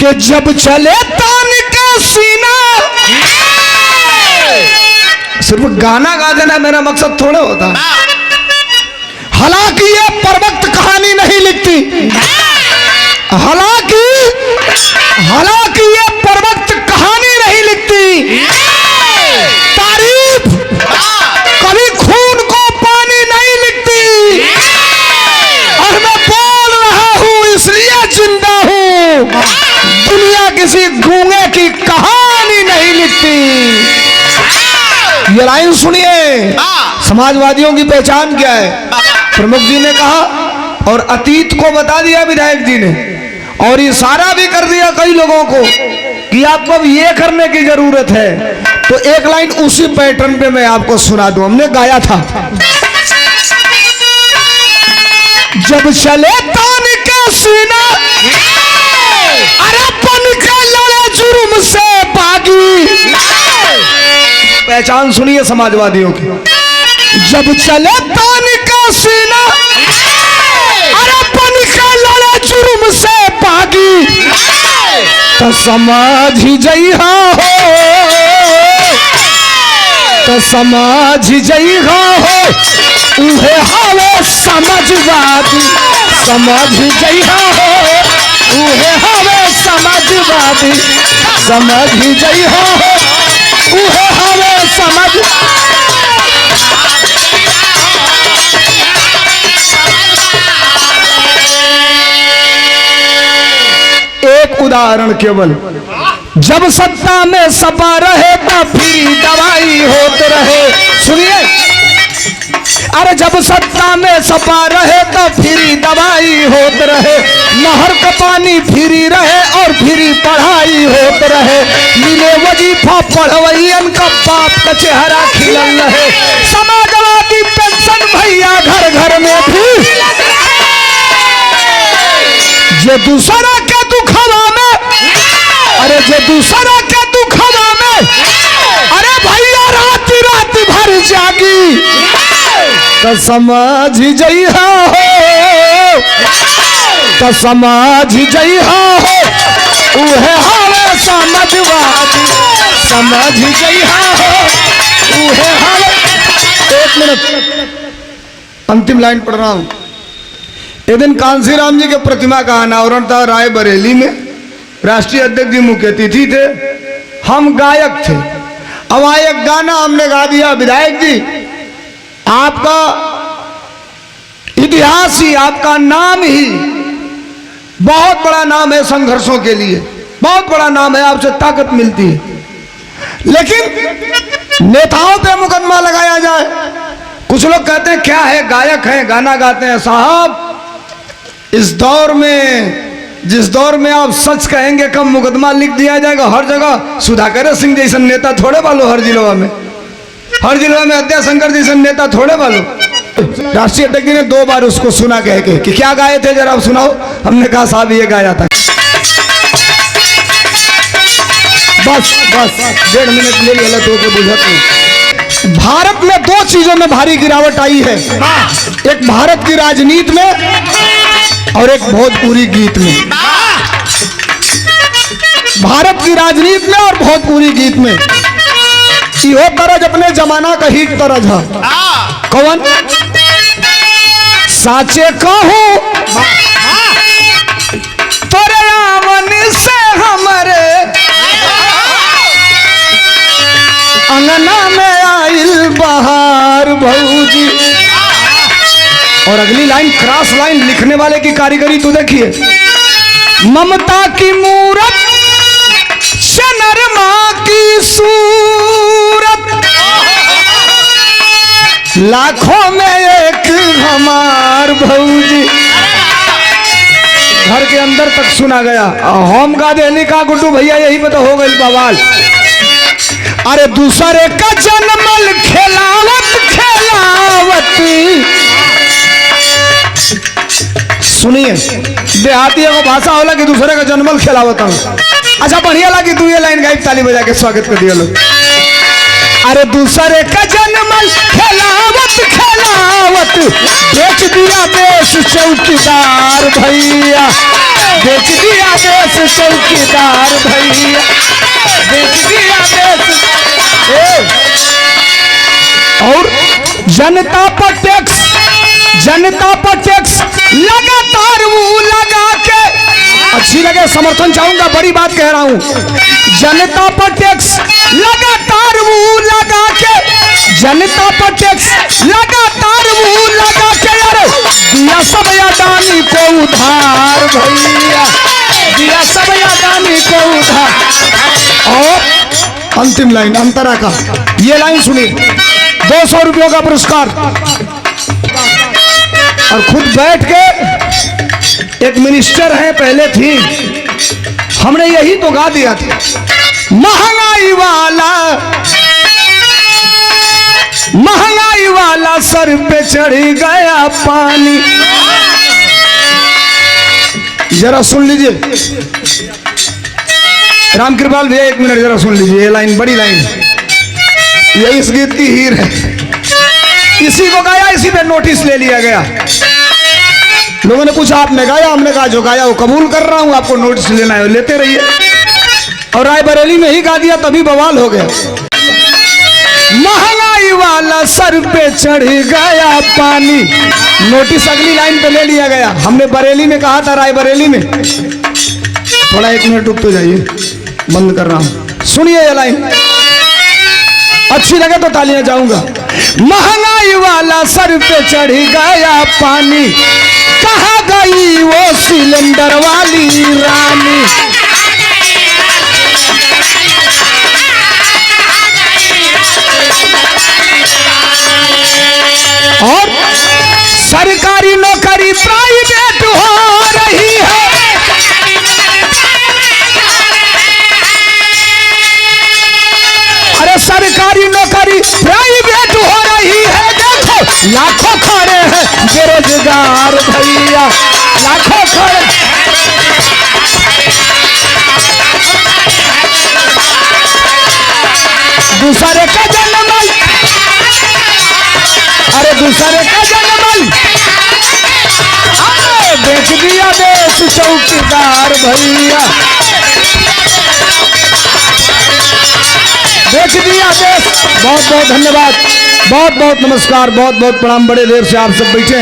कि जब चले तान का सीना। सिर्फ गाना गा देना मेरा मकसद थोड़ा होता। हालांकि ये परवक्त कहानी नहीं लिखती, हालांकि ये परवक्त कहानी नहीं लिखती। तारीफ कभी खून को पानी नहीं लिखती। और मैं बोल रहा हूं इसलिए जिंदा हूं। दुनिया किसी गूंगे की कहानी नहीं लिखती। ये लाइन सुनिए, समाजवादियों की पहचान क्या है? प्रमुख जी ने कहा और अतीत को बता दिया विधायक जी ने, और इशारा भी कर दिया कई लोगों को कि आपको अब ये करने की जरूरत है। तो एक लाइन उसी पैटर्न पे मैं आपको सुना दूं, हमने गाया था। जब चले तान का सीना, अरे बन के लड़े जुर्म से बागी। पहचान सुनिए समाजवादियों की। जब चले तान का सीना, अरे बन के लड़े जुर्म से बागी। तो समझ जइहा हो, तो समझ जइहा हो, उहे हवे समझवादी। समझ जइहा हो, उहे हवे समझवादी। समझ जइहा हो, उहे हवे समझ। एक उदाहरण केवल, जब सत्ता में सपा रहे तो फिर दवाई होते रहे। सुनिए, अरे जब सत्ता में सपा रहे तो फिर दवाई होते रहे। नहर का पानी फ्री रहे और फ्री पढ़ाई होते रहे। मिले वजीफा पढ़वैयन का बाप का चेहरा खिलल रहे। समाजवादी पेंशन भैया घर घर में भी। जे दूसरा के दुखवा में, अरे जे दूसरा के दुखवा में, अरे भैया रात रात भर जागी। तो समझ जइहा हो, तो समझ जइहा हो, उहे हवे समझवादी। समझ जइहा हो, उहे हवे। एक मिनट, अंतिम लाइन पढ़ रहा हूं। एक दिन कांसीराम जी के प्रतिमा का अनावरण था रायबरेली में। राष्ट्रीय अध्यक्ष जी मुख्य अतिथि थे, हम गायक थे। अब वहां एक गाना हमने गा दिया। विधायक जी, आपका इतिहास ही, आपका नाम ही बहुत बड़ा नाम है संघर्षों के लिए, बहुत बड़ा नाम है, आपसे ताकत मिलती है। लेकिन नेताओं पे मुकदमा लगाया जाए। कुछ लोग कहते हैं क्या है, गायक हैं, गाना गाते हैं। साहब, इस दौर में, जिस दौर में आप सच कहेंगे कब मुकदमा लिख दिया जाएगा। हर जगह सुधाकर सिंह जैसा नेता थोड़े वालों, हर जिलों में, हर जिले में अद्या शंकर जैसा नेता थोड़े वालों। राष्ट्रीय अध्यक्ष जी ने 2 बार उसको सुना कह के कि क्या गाए थे, जरा आप सुनाओ। हमने कहा साहब ये गाया था। बस बस 1.5 मिनट ले लिया तो बुझत नहीं। भारत में 2 चीजों में भारी गिरावट आई है, एक भारत की राजनीति में और एक भोजपुरी गीत में। भारत की राजनीति में और भोजपुरी गीत में इहो तरज अपने जमाना का हिट तरज है। कौन? साचे कहूं तोरे आवन से हमरे अंगना में आइल बहार भौजी। और अगली लाइन, क्रॉस लाइन लिखने वाले की कारीगरी तो देखिए। ममता की मूरत से नरमा की सूरत, लाखों में एक हमार भौजी। घर के अंदर तक सुना गया। होम का देने का गुड्डू भैया यही पता हो गई बवाल। अरे दूसरे का जन्मल खेलावत खेलावत। सुनिए, देहाती को भाषा होला कि दूसरे का जन्मल खेलावत हूँ। अच्छा बढ़िया लगी तू ये लाइन गाई, ताली बजा के स्वागत कर दिया लोग। अरे दूसरे का जन्मल खेलावत खेलावत, बेच दिया देश चौकीदार भैया। बेच दिया देश चौकीदार भैया, बेच दिया देश। और जनता पर टैक्स, जनता पर टैक्स लगातार वो लगा के, अच्छी लगे समर्थन चाहूंगा, बड़ी बात कह रहा हूं, जनता पर टैक्स लगातार वो लगा के, जनता पर टैक्स लगातार वो लगा के, यार दिया सब अदानी को उधार भैया, दिया सब अदानी को उधार। और अंतिम लाइन अंतरा का, ये लाइन सुनिए, 200 रुपयों का पुरस्कार। और खुद बैठ के, एक मिनिस्टर है पहले थी, हमने यही तो गा दिया था, महंगाई वाला, महंगाई वाला सर पे चढ़ गया पानी। जरा सुन लीजिए राम कृपाल भैया, एक मिनट जरा सुन लीजिए, ये लाइन बड़ी लाइन है, ये इस गीत की हीर है, इसी को गाया, इसी पे नोटिस ले लिया गया। लोगों ने पूछा आपने गाया, हमने कहा जो गाया वो कबूल कर रहा हूं, आपको नोटिस लेना है लेते रहिए। और रायबरेली में ही गा दिया तभी बवाल हो गया। महंगाई वाला सर पे चढ़ गया पानी, नोटिस अगली लाइन पे ले लिया गया। हमने बरेली में कहा था, रायबरेली में। थोड़ा 1 मिनट रुक तो जाइए, बंद कर रहा हूं, सुनिए ये लाइन, अच्छी लगे तो तालियां जाऊंगा। महंगाई वाला सर पे चढ़ गया पानी, कहाँ गई वो सिलेंडर वाली रानी। और सरकारी नौकरी प्राइवेट हो रही है, अरे सरकारी नौकरी प्राइवेट हो रही है। देखो लाखों खड़े हैं बेरोजगार भैया, लाखों खड़े। दूसरे का जन्मल, अरे दूसरे का जन्मल, बेच दिया देश चौकीदार भैया, बेच दिया देश। बहुत बहुत धन्यवाद, बहुत बहुत नमस्कार, बहुत बहुत प्रणाम। बड़े देर से आप सब बैठे।